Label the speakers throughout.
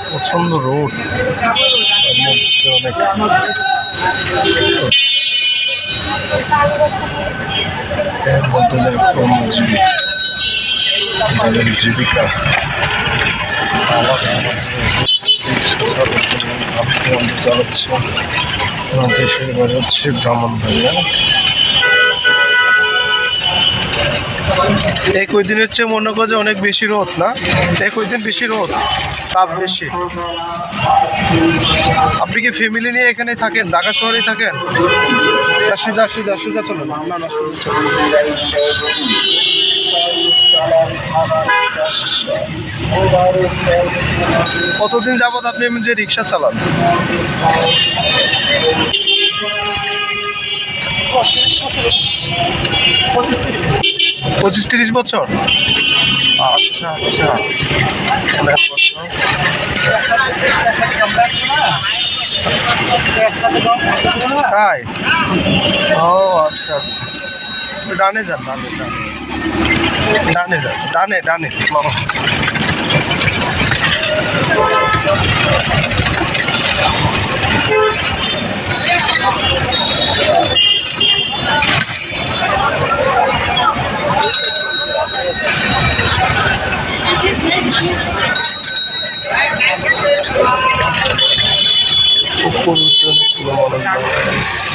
Speaker 1: প্রচন্ড রোদ, মধ্যে অনেক এর মধ্যে যারা কর্মজীবী তাদের জীবিকা চালাচ্ছে। দেশের বাড়ি হচ্ছে ব্রাহ্মণবাড়িয়া। এই কয়দিনের চেয়ে মনে করো যে অনেক বেশি রোদ না? এই কয়দিন বেশি রোদ, তাপ বেশি। আপনি কি ফ্যামিলি নিয়ে এখানে থাকেন, ঢাকা শহরেই থাকেন? সোজা সোজা সোজা চলুন, না না সোজা চলুন। কতদিন যাবত আপনি যে রিক্সা চালান? 25-30 বছর। আচ্ছা আচ্ছা, তাই? ও আচ্ছা আচ্ছা, ডানে যান, ডানে ডানে ডানে যান, ডানে ডানে।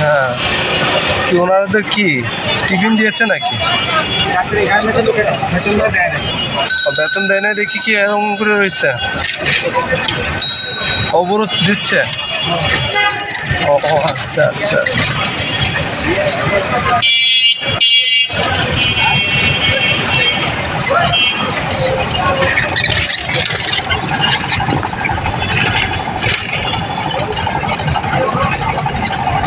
Speaker 1: হ্যাঁ, কি ওনাদের কি টিফিন দিয়েছে নাকি? বেতন দেয় না দেখি কি এরকম করে রয়েছে, অবরোধ দিচ্ছে। ও আচ্ছা আচ্ছা,